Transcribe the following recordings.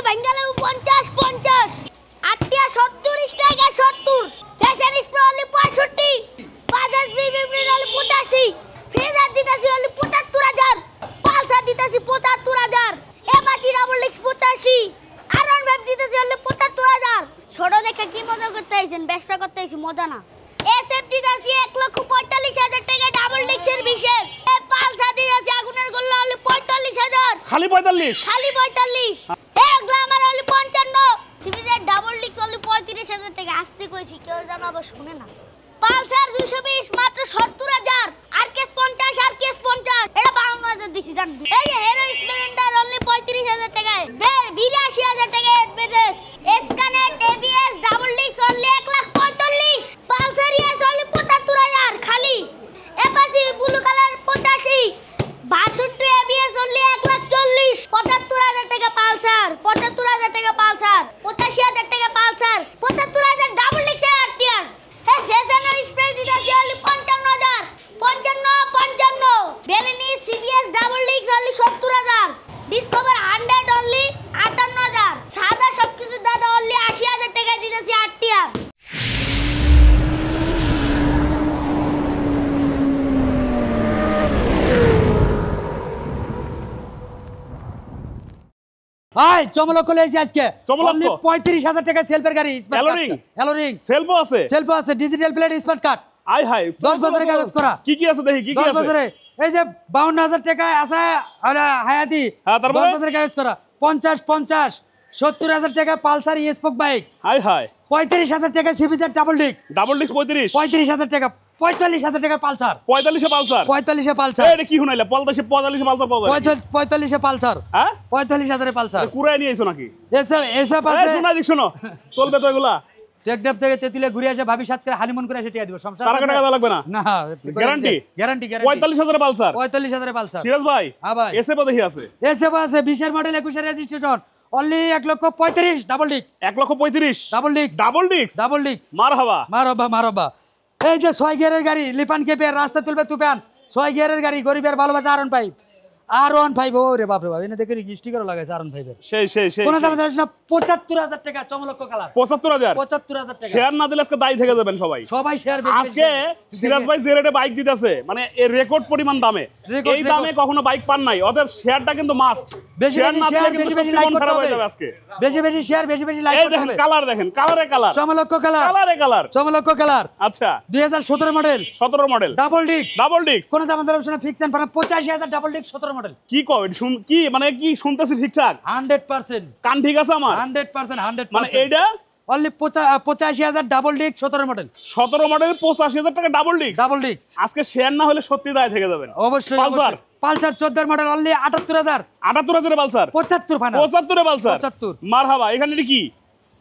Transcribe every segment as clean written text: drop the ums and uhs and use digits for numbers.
বেঙ্গলে 50 50 আটিয়া 70 টাকা 70 fashion spray only 65 Bajaj বিবি only 85 phasor দিতাছি অনলি 75000 পালসার দিতাছি 75000 এবাজি ডাবল ডিক্স 85 আরন ভাব দিতাছি অনলি 75000 ছোট দেখে কি মজা করতে আইছেন ব্যবসা করতে আইছি মজা না এসএফ দিতাছি 1,45,000 টাকা ডাবল ডিক্সের বিশেষ এ পালসার দিতাছি আগুনের গোল্লা অনলি 45000 খালি 45 খালি 45 এ গ্ল্যামার অনলি 55 সিবিজের ডাবল ডিক্স অনলি 35000 টাকা আসতে কইছি কেউ জানো আবার শুনে না পালসার 220 মাত্র 70000 আরকেএস 50 আরকেএস 50 এটা 52000 দিছি জান এই যে হিরো স্প্লেন্ডার অনলি 35000 টাকায় 82000 টাকা এডভেটেস এসকানেট এবিএস ডাবল ডিক্স অনলি 1,45,000 পালসার এস অনলি 75000 খালি Apache blue colour 85 62 ABS only 1,40,000 75000 টাকা পালসার 75000 টাকা পালসার 85000 টাকা পালসার 75000 ডাবল ডিক্স আরটিআর ফ্যাশন স্প্রে দিতাছি অনলি 55000 55 বেলেনি সিবিএস ডাবল ডিক্স অনলি 70000 ডিসকভার 100 অনলি 58000 সাদা সবকিছু দাদা অনলি 80000 টাকা দিতাছি আরটিআর আয় চমলক লইছি আজকে অনলি 35000 টাকা সেলফের গাড়ি এলোরিং সেলফো আছে ডিজিটাল প্লেট স্মার্ট কার্ড আই হাই 10 বছরের কাগজ করা কি কি আছে দেখি কি কি 10 আছে বছরে এই যে 52000 টাকা আছে আরে হায়াতি হ্যাঁ তারপরে 10 বছরের কাগজ করা 50 70000 টাকা Pulsar spoke bike high high 35000 টাকা সিবিজের ডাবল ডিক্স 35 35000 টাকা 45000 টাকা পালসার 45 এ পালসার 45 এ পালসার এটা কি শুনাইলা 45 এ পালসার পাওয়া যায় 45 এ পালসার হ্যাঁ 45000 এ পালসার কুরাই নিয়ে আইছো নাকি এসব এই আছে শোনা দিক শোনো চলবে তো এগুলা টেকডাপ থেকে তেতুলে ঘুরে আসে ভাবি সাত করে হানিমুন করে এসে টিয়া দিব সমস্যা টাকা দেওয়া লাগবে না না গ্যারান্টি 45000 এ পালসার 45000 এ পালসার সিরাজ ভাই হ্যাঁ ভাই এসে দেখি আছে এসব আছে 20 এর মডেল 21 এর রেজিস্ট্রেশন অনলি 1,35,000 ডাবল ডিক্স 1,35,000 ডাবল ডিক্স মারহাবা এই যে 6 গিয়ারের গাড়ি লিপান কেপে রাস্তা তুলবে তুফান 6 গিয়ারের গাড়ি গরিবের ভালোবাসা আর1 5 ওরে বাপ রে বাপ এনে দেখি স্টিকারও লাগাইছে আর1 5 এর সেই কোন দাম জানিস না 75000 টাকা চমলক কালার 75000 টাকা শেয়ার না দিলে আজকে দায়ী থেকে যাবেন সবাই শেয়ার আজকে সিরাজ ভাই যে রেটে বাইক দিতেছে মানে এর রেকর্ড পরিমাণ দামে এই দামে কখনো বাইক পান নাই ওদের শেয়ারটা কিন্তু মাস্ট শেয়ার না দিলে কিন্তু বেশি লাইক করতে হবে আজকে বেশি শেয়ার বেশি লাইক করতে হবে কালার দেখেন কালারে চমলক কালার আচ্ছা 2017 মডেল ডাবল ডিক্স কোন দাম অপশন ফিক্স এন্ড 85000 ডাবল ডিক্স 17 মডেল কি কয় কি মানে কি শুনতেছি ঠিকঠাক 100% কান ঠিক আছে আমার 100% মানে এইটা অনলি 85000 ডাবল ডিক্স 17 মডেল 85000 টাকা ডাবল ডিক্স আজকে শেয়ার না হলে সত্যি দায় থেকে যাবেন অবশ্যই পালসার 14 মডেল অনলি 78000 এ পালসার 75 ফাইনাল 75 এ পালসার 75 মারহাবা এখানে কি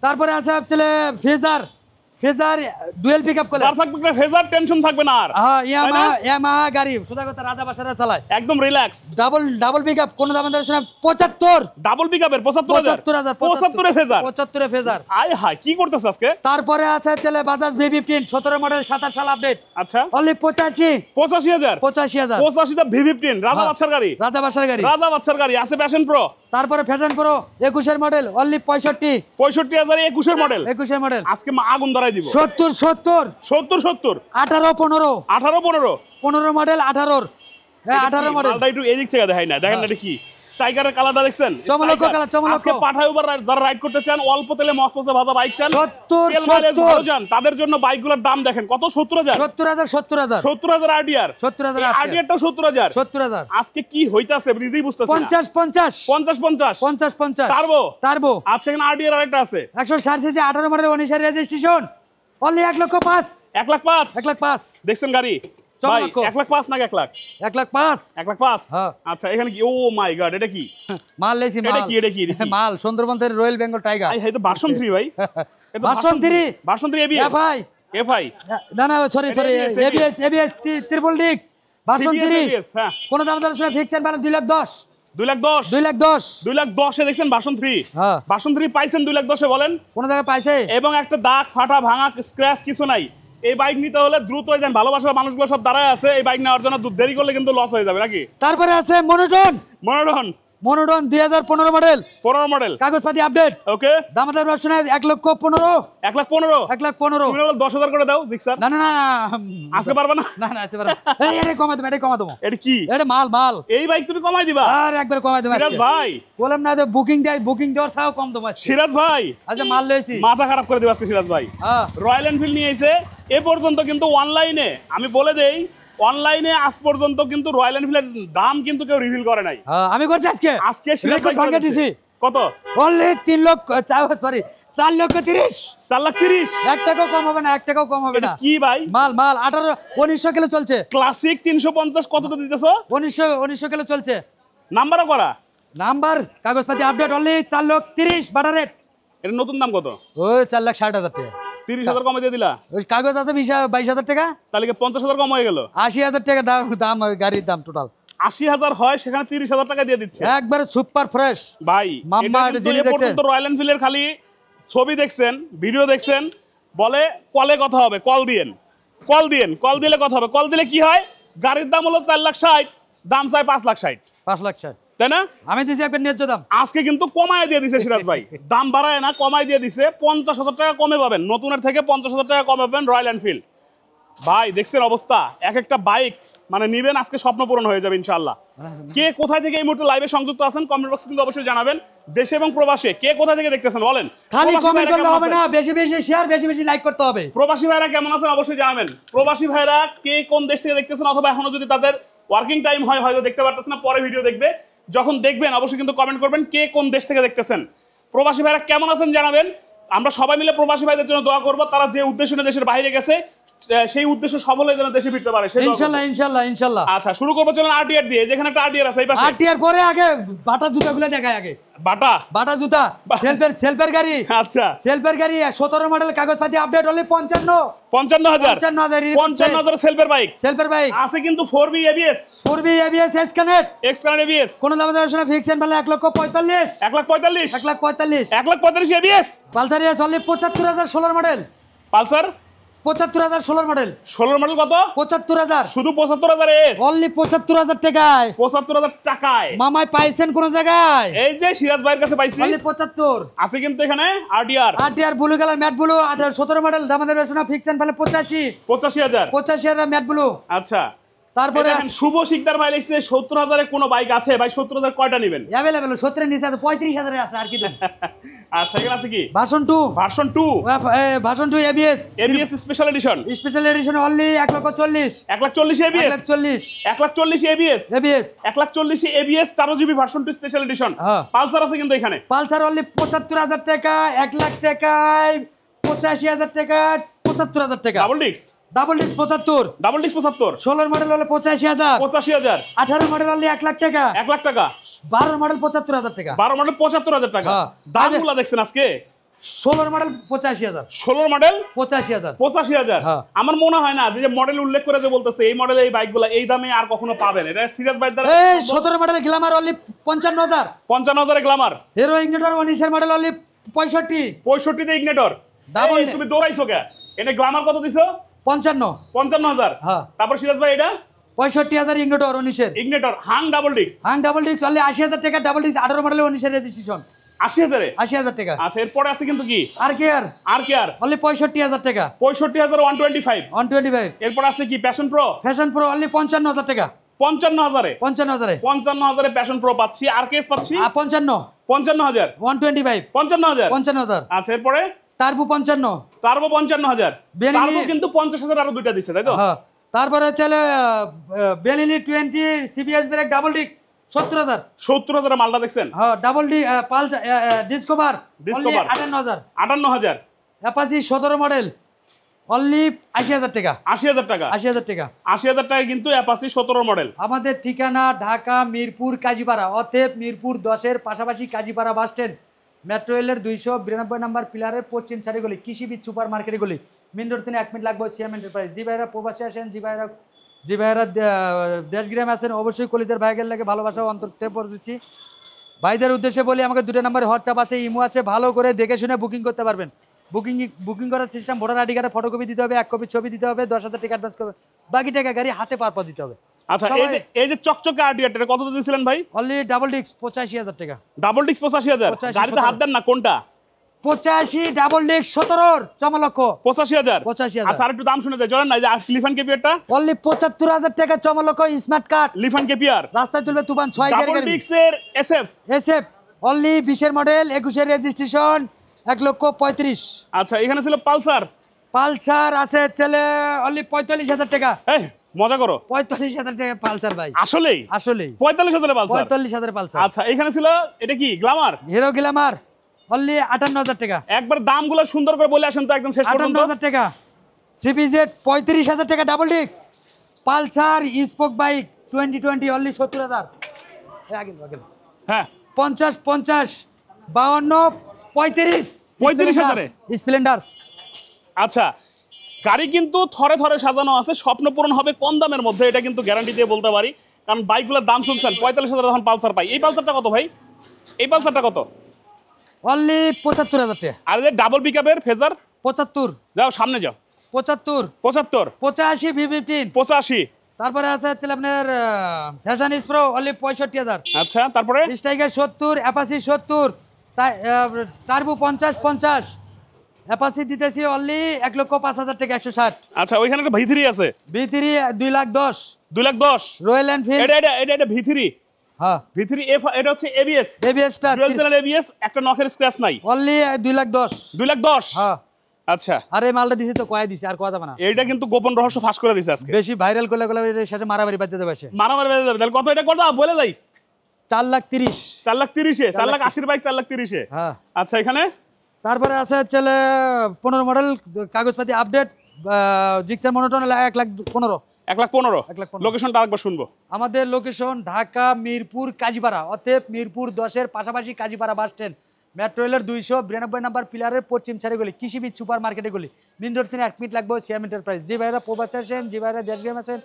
তারপরে আছে চলে ফেজার ডুয়েল পিকআপ করে থাকবে ফেজার টেনশন থাকবে না আর হ্যাঁ ইয়ামাহা গাড়ি সুদা কথা রাজা বাসারা চালায় একদম রিল্যাক্স ডাবল পিকআপ কোন দাম ধরে শোনা 75 ডাবল পিকআপের 75000 75 এ ফেজার আয় হায় কি করতেছ আজকে তারপরে আছে চলে বাজাজ V15 17 মডেল 27 সাল আপডেট আচ্ছা অনলি 85000 টা V15 রাজা বাদশার গাড়ি আছে প্যাশন প্রো তারপরে ফ্যাশন প্রো 21 এর মডেল অনলি 65000 21 এর মডেল আজকে আগুন ধরাই দিব 70 15 মডেল 18 মডেল মালটা একটু এদিক থেকে দেখাই না দেখেন এটা কি স্ট্রাইকারের কালারটা দেখছেন চমলক কালার আজকে পাঠায় উপর যারা রাইড করতে চান অল্প তেলে মসমসে ভাজা বাইক চান 70 চান তাদের জন্য বাইকগুলোর দাম দেখেন কত 70000 আরডিআর 70000 আরডিআরটাও 70000 আজকে কি হইতাছে নিজেই বুঝতাছি 50 টার্বো আচ্ছা এখানে আরডিআর আরেকটা আছে 160 সিসি 18 মডেল 19 এর রেজিস্ট্রেশন অনলি 1,05,000 1,05,000 দেখছেন গাড়ি ভাই 1,05,000 না 1,05,000 হ্যাঁ আচ্ছা এখানে কি ও মাই গড এটা কি মাল লেছি এটা কি মাল সুন্দরবন থেকে রয়্যাল বেঙ্গল টাইগার এই তো ভার্সন 3 ভাই ভার্সন 3 এফআই না সরি এবিএস ট্রিপল ডিক্স ভার্সন 3 হ্যাঁ কোন দাম ধরে শুনে ফিক্স এন্ড 2,10,000 এ দেখছেন ভার্সন 3 হ্যাঁ ভার্সন 3 পাইছেন 2,10,000 এ বলেন কোন জায়গায় পাইছে এবং একটা দাগ ফাটা ভাঙা স্ক্র্যাচ কিছু নাই এই বাইক নিতে হলে দ্রুত যান ভালোবাসার মানুষগুলো সব দাঁড়ায় আছে এই বাইক নেওয়ার জন্য দেরি করলে কিন্তু লস হয়ে যাবে নাকি তারপরে আছে মনোটন মনোটন 2015 মডেল, 15 মডেল, কাগজপাতি আপডেট, ওকে। দামাদার ভার্সনে 1,15,000, 1,15,000, 1,15,000। তুমি বলো 10,000 করে দাও জিক্সার। না না না আজকে পারবে না? না না আজকে পারবো না। এই এটা কমাই দেবো, এটা কমাই দেবো। এটা কি? এটা মাল মাল। এই বাইক তুমি কমাই দিবা? আর একবার কমাই দেবো সিরাজ আজকে। ভাই, বললাম না যে বুকিং দেওয়ার ছাড়াও কম দেবো আজকে। সিরাজ ভাই আচ্ছা মাল লইছি। মাথা খারাপ করে দিবা আজকে সিরাজ ভাই। হ্যাঁ রয়্যাল এনফিল্ড নিয়ে এসে এ পর্যন্ত কিন্তু অনলাইনে, আমি বলে দেই, অনলাইনে আজ পর্যন্ত কিন্তু রয়্যাল এনফিল্ডের দাম কিন্তু কেউ রিভিল করে নাই। হ্যাঁ, আমি করছি আজকে। আজকে সিরাজ ভাই রেকর্ড ভাঙা দিছি। কত? অনলি 4,30,000। 4,30,000। 1 টাকাও কম হবে না, 1 টাকাও কম হবে এটা না। কি ভাই? মাল 1900 কিলো চলছে। ক্লাসিক 350 কত তো দিতেছো? 1900 কিলো চলছে। নাম্বারও করা। নাম্বার কাগজপাতি আপডেট অনলি 4,30,000 বাটার রেট। এটা নতুন দাম কত? ওই 4,60,000 টাকা। 30,000 কমে দিয়ে দিলা। ওই কাগজ আছে 22,000 টাকা। তাহলে কি 50,000 কম হয়ে গেল? 80,000 টাকা দাম গাড়ির দাম টোটাল। 80,000 হয়, সেখানে 30,000 টাকা দিয়ে দিচ্ছে একবারে সুপার ফ্রেশ ভাই। মাম্মা এটা জিনিস কিন্তু এ দেখছেন? পর্যন্ত রয়্যাল এনফিল্ডের খালি ছবি দেখছেন, ভিডিও দেখছেন, বলে কলে কথা হবে, কল দিয়েন, কল দিলে কথা হবে। কল দিলে কি হয়? গাড়ির দাম হলো 4,60,000, দাম চাই 5,60,000, 5,60,000। তাই না? আমি দিছি একবার ন্যায্য দাম। আজকে কিন্তু কমায় দিয়ে দিছে সিরাজ ভাই, দাম বাড়ায় না, কমায় দিয়ে দিছে। 50,000 টাকা কমে পাবেন, নতুনের থেকে 50,000 টাকা কমে পাবেন রয়্যাল এনফিল্ড। ভাই দেখছেন অবস্থা, এক একটা বাইক মানে নিবেন, আজকে স্বপ্ন পূরণ হয়ে যাবে ইনশাআল্লাহ। কে কোথায় থেকে এই মুহূর্তে লাইভে সংযুক্ত আছেন কমেন্ট বক্সে কিন্তু অবশ্যই জানাবেন। দেশে এবং প্রবাসে কে কোথা থেকে দেখতেছেন বলেন। খালি প্রবাসী কমেন্ট ভাইরা করলে কেমন হবে আছেন? না, বেশি বেশি শেয়ার, বেশি বেশি লাইক করতে হবে। প্রবাসী ভাইরা কেমন আছেন অবশ্যই জানাবেন। প্রবাসী ভাইরা কে কোন দেশ থেকে দেখতেছেন, অথবা এখনো যদি তাদের ওয়ার্কিং টাইম হয় হয়তো দেখতে পারতেছেন না, পরে ভিডিও দেখবে, যখন দেখবেন অবশ্যই কিন্তু কমেন্ট করবেন কে কোন দেশ থেকে দেখতেছেন। প্রবাসী ভাইরা কেমন আছেন জানাবেন। আমরা সবাই মিলে প্রবাসী ভাইদের জন্য দোয়া করব, তারা যে উদ্দেশ্য নিয়ে দেশের বাইরে গেছে সেই উদ্দেশ্য সফল হয়ে যেন দেশে ফিরতে পারে। সেই দোয়া করব। ইনশাআল্লাহ ইনশাআল্লাহ ইনশাআল্লাহ। আচ্ছা শুরু করবো, চলেন আরটিআর দিয়ে। যেখানে একটা আরটিআর আছে এই পাশে। আরটিআর পরে আগে বাটা জুতাগুলো দেখায় আগে। বাটা জুতা সেলফের গাড়ি। আচ্ছা সেলফের গাড়ি 17 মডেল কাগজপাতি আপডেট অনলি 55,000 সেলফের বাইক। সেলফের বাইক আছে কিন্তু 4B ABS, 4B ABS x connect ABS। কোন দাম দর্শনে ফিক্সেন বলে 1,45,000, 1,45,000, 1,45,000। 1,45,000 ABS। Pulsar S only 75,000 16 model. Pulsar 75,000 16 model. 16 model কত? 75,000 শুধু 75,000 এস, অনলি 75,000 টাকায়। 75,000 টাকায় মামাই পাইছেন কোন জায়গায়? এই যে সিরাজ ভাইয়ের কাছে পাইছি। অনলি 75। আছে কিন্তু এখানে RTR blue colour matte blue 17 model আমাদের বেশনা ফিক্সেন ফেলে 85,000। 85,000 ম্যাট ব্লু। আচ্ছা তারপরে দেখেন শুভ শিকদার ভাই লিখছে 70,000 এর কোন বাইক আছে ভাই? 70,000 কয়টা নেবেন? अवेलेबल 17 এর নিচে আছে 35,000 এ আছে আর কি দেন। আচ্ছা এখানে আছে কি? Version 2 version 2 ABS special edition. Special edition only 1,40,000, 1,40,000 ABS, 1,40,000 ABS, ABS 1,40,000 ABS 13GB version 2 special edition. হ্যাঁ। পালসার আছে কিন্তু এখানে। পালসার অনলি 75,000 টাকা, 1,00,000 টাকায় 85,000 টাকা, 75,000 টাকা। Double disc 75, double disc 75, 16 model হলে 85,000, 85,000, 18 মডেল হলে 1,00,000 টাকা, 1,00,000 টাকা, 12 মডেল 75,000 টাকা, 12 মডেল 75,000 টাকা। হ্যাঁ। দামগুলো দেখছেন আজকে। 16 মডেল 85,000, 16 মডেল 85,000। 85,000। হ্যাঁ। আমার মনে হয় না যে মডেল উল্লেখ করে যে বলতেছে এই মডেলে এই বাইকগুলো এই দামে আর কখনো পাবেন। এটা সিরিয়াস বাইক দ্বারা এই 17 মডেল গ্ল্যামার অনলি 55,000, 55,000 এ গ্ল্যামার। হিরো ইগনিটর 19 এর মডেল অনলি 65, 65 তে ইগনিটর। Double এই তুমি দৌড়াইছো কে? এটা গ্ল্যামার কত দিছো? 55। 55,000। হ্যাঁ। তারপর সিরাজ ভাই এটা 65,000 ইগনিটর 19 এর। ইগনিটর হাং ডাবল ডিস্ক হাং ডাবল ডিস্ক অনলি 80,000 টাকা, ডাবল ডিস্ক 18 মডেল 19 এর রেজিস্ট্রেশন 80,000 এ। 80,000 টাকা। আচ্ছা এরপরে আছে কিন্তু কি আর কে আর আর কে আর অনলি 65,000 টাকা, 65,000 125। 125। এরপর আছে কি passion pro fashion pro only 55,000 টাকা, 55,000 এ। 55,000 এ। 55,000 এ প্যাশন প্রো পাচ্ছি। আর কেস পাচ্ছি 55, 55,000, 125, 55,000। 55,000। আচ্ছা এরপরে টার্বো 55। টার্বো 55,000। বেনিলি- টার্বো কিন্তু 50,000 আরো দুইটা দিছে তাই তো? হ্যাঁ। তারপরে চলে বেলিনি 20 সিবিএস ব্রেক ডাবল ডিস্ক 70,000। 70,000 এর মালটা দেখছেন? হ্যাঁ double D pulse discover discover 58,000। 58,000, Apache 17 model only 80,000 টাকা, 80,000 টাকা। 80,000 টাকা। 80,000 টাকা কিন্তু অ্যাপাচি 17 মডেল। আমাদের ঠিকানা ঢাকা মিরপুর কাজীপাড়া, অতএব মিরপুর 10-এর পাশাপাশি কাজীপাড়া বাস স্ট্যান্ড, মেট্রো রেলের 292 নম্বর পিলারের পশ্চিম সাইডে গলি, কৃষিবিদ সুপার মার্কেটে গলি, মেন রোড থেকে 1 মিনিট লাগবে। CM enterprise. জি ভাইরা প্রবাসী আসেন, জি ভাইরা দেশগ্রামে আসেন, অবশ্যই কলেজের ভাইগের লাগে ভালোবাসা অন্তর্তে পড়ে দিচ্ছি। ভাইদের উদ্দেশ্যে বলি আমাকে 2 নম্বরে হোয়াটসঅ্যাপ আছে, ইমো আছে, ভালো করে দেখে শুনে বুকিং করতে পারবেন। বুকিং করার সিস্টেম ভোটার আইডি কার্ডে ফটোকপি দিতে হবে, 1 কপি ছবি দিতে হবে, 10,000 টাকা অ্যাডভান্স করবে, বাকি টাকা গাড়ি হাতে পারপা দিতে হবে। আচ্ছা এই যে চকচকে আরটিআর এটা কত দিয়েছিলেন ভাই? অনলি ডাবল ডিস্ক 85,000 টাকা। Double disc 85,000। 85,000 গাড়িতে হাত দেন না কোনটা? 85 ডাবল ডিস্ক 17 চমলক্ষ 85,000। 85,000। আচ্ছা আর একটু দাম শুনে যাই, জানেন না এই যে লিফান কেপিয়ারটা অনলি 75,000 টাকা চমলক্ষ স্মার্ট কার্ড। লিফান কেপিয়ার রাস্তায় তুলবে তুফান 6 গিয়ার ডাবল গাড়ি। ডিস্কের এসএফ এসএফ অনলি 20 এর মডেল 21 এর রেজিস্ট্রেশন 1,35,000। আচ্ছা এখানে ছিল পালসার। পালসার আছে চলে অনলি 45,000 টাকা। এই মজা করো, 45,000 টাকা পালসার ভাই। আসলেই আসলেই 45,000 এর পালসার। 45,000 পালসার। আচ্ছা এখানে ছিল এটা কি গ্ল্যামার? হিরো গ্ল্যামার অনলি 58,000 টাকা। একবার দামগুলো সুন্দর করে বলে আসেন তো একদম শেষ পর্যন্ত। 58,000 টাকা। সিপিজেড 35,000 টাকা double disc. Pulsar spoke bike 2020 only 70,000। হ্যাঁ 50 50 52 35 35,000 এ? স্প্লেন্ডার। আচ্ছা গাড়ি কিন্তু থরে থরে সাজানো আছে, স্বপ্ন পূরণ হবে কম দামের মধ্যে, এটা কিন্তু গ্যারান্টি দিয়ে বলতে পারি। কারণ বাইকগুলোর দাম শুনছেন 45,000 যখন পালসার পাই। এই পালসারটা কত ভাই? এই পালসারটা কত? অনলি 75,000 টাকা। আর যে ডাবল পিকআপের ফেজার 75 যাও সামনে যাও 75 75 85 V15। 85। তারপরে আছে হচ্ছে আপনার ফ্যাশন স্প্রো অনলি 65,000। আচ্ছা তারপরে স্ট্রাইকার 70 অ্যাপাসি 70 টার্বো 50 50 অ্যাপাসি দিতেছি অনলি 1,05,000 টাকা 160। আচ্ছা ওইখানে একটা V3 আছে V3 2,10,000 2,10,000। Royal Enfield. এটা V3। হ্যাঁ V3 F, এটা হচ্ছে ABS এবিএসটা ডুয়াল চ্যানেল ABS, একটা নখের স্ক্র্যাচ নাই। অনলি 2,10,000। 2,10,000। হ্যাঁ আচ্ছা আরে মালটা দিছি তো কয় দিছি আর কথা না। এইটা কিন্তু গোপন রহস্য ফাঁস করে দিছে আজকে। বেশি ভাইরাল করলে এর সাথে মারামারি বাজে দেবে সে। মারামারি বেজে যাবে। তাহলে কত এটা কত বলে যাই? 4,30,000। 4,30,000 4,80,000 বাইক 4,30,000। হ্যাঁ আচ্ছা এখানে তারপরে আছে হচ্ছে 15 মডেল কাগজপাতি আপডেট জিক্সার মনোটন 1,15,000। 1,15,000। 1,15,000। লোকেশনটা আরেকবার শুনবো। আমাদের লোকেশন ঢাকা মিরপুর কাজীপাড়া, অতএব মিরপুর 10-এর পাশাপাশি কাজীপাড়া বাস স্ট্যান্ড, মেট্রো রেলের 292 নম্বর পিলারের পশ্চিম সাইডে গলি, কৃষিবিদ সুপার মার্কেটে গলি, মেন রোড থেকে 1 মিনিট লাগবে সিএম এন্টারপ্রাইজ। যে ভাইরা প্রবাসে আছেন, যে ভাইরা দেশগ্রামে আছেন,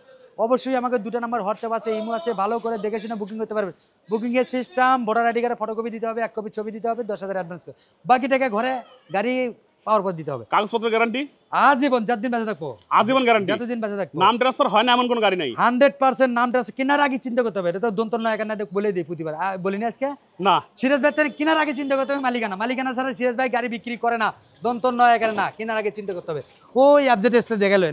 অবশ্যই আমাকে 2টা নাম্বার হোয়াটসঅ্যাপ আছে, ইমো আছে, ভালো করে দেখে শুনে বুকিং করতে পারবেন। বুকিংয়ের সিস্টেম ভোটার আইডি কার্ডের ফটোকপি দিতে হবে, 1 কপি ছবি দিতে হবে, 10,000 অ্যাডভান্স করে, বাকি টাকা ঘরে গাড়ি পাওয়ার পর দিতে হবে। কাগজপত্র গ্যারান্টি আজীবন যতদিন বেঁচে থাকবো, আজীবন গ্যারান্টি। যতদিন বেঁচে থাকবো। নাম ট্রান্সফার হয় না এমন কোনো গাড়ি নাই? 100% নাম ট্রান্সফার। কেনার আগে চিন্তা করতে হবে, এটা তো দন্তন নয় এখানে বলে দিই প্রতিবার, বলিনি আজকে না। সিরাজ ভাই কেনার আগে চিন্তা করতে হবে মালিকানা, মালিকানা ছাড়া সিরাজ ভাই গাড়ি বিক্রি করে না, দন্তন নয় এখানে না, কেনার আগে চিন্তা করতে হবে। ওই অ্যাবজেট এসে দেখালো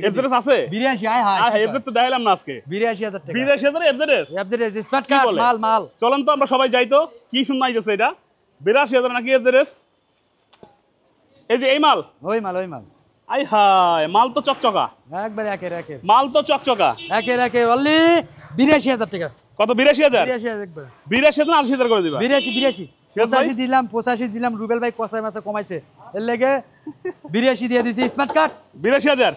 এফজেডএস আছে 82 হাই হাই এফজেড তো দেখাইলাম না আজকে 82,000 টাকা 82,000 এফজেডএস। অ্যাবজেট স্মার্ট কার্ড মাল মাল। চলেন তো আমরা সবাই যাই তো, কি শুননাই যাচ্ছে এটা 82,000 নাকি এফজেডএস? এই যে এই মাল, ওই মাল ওই মাল। আই হায় মাল তো চকচকা, একবার একের একের মাল তো চকচকা। একের একের অনলি 82,000 টাকা। কত? 82,000? 82,000 একবার 82,000 80,000 করে দিবা? 82 85 দিলাম, 85 দিলাম, রুবেল ভাই কষায় মাছে কমাইছে, এর লেগে 82 দিয়ে দিছি স্মার্ট কার্ড। 82,000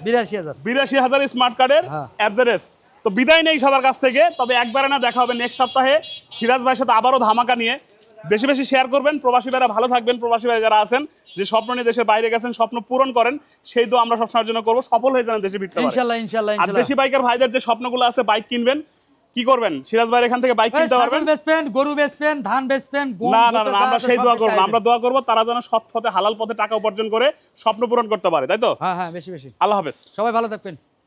82,000 স্মার্ট কার্ডের হ্যাঁ। এফজেডএস। তো বিদায় নেই সবার কাছ থেকে, তবে একবারে না, দেখা হবে নেক্সট সপ্তাহে সিরাজ ভাইয়ের সাথে আবারও ধামাকা নিয়ে। বেশি বেশি শেয়ার করবেন, প্রবাসী ভাইরা ভালো থাকবেন। প্রবাসী ভাই যারা আছেন, যে স্বপ্ন নিয়ে দেশের বাইরে গেছেন, স্বপ্ন পূরণ করেন, সেই তো আমরা সবসময়ের জন্য করবো, সফল হয়ে যান দেশে ফিরতে পারেন ইনশাআল্লাহ ইনশাআল্লাহ আর ইনশাআল্লাহ। দেশি বাইকার ভাইদের যে স্বপ্নগুলো আছে বাইক কিনবেন, কি করবেন? সিরাজ ভাইয়ের এখান থেকে বাইক কিনতে পারবেন। বেচবেন, গরু বেচবেন, ধান বেচবেন, গম না না ভুট্টা না, আমরা যা আছে সেই সব দোয়া করবো না, বেচাইবেন। আমরা দোয়া করবো তারা যেন সৎ পথে হালাল পথে টাকা উপার্জন করে স্বপ্ন পূরণ করতে পারে, তাই তো? হ্যাঁ হ্যাঁ বেশি বেশি। আল্লাহ হাফেজ। সবাই ভালো থাকবেন।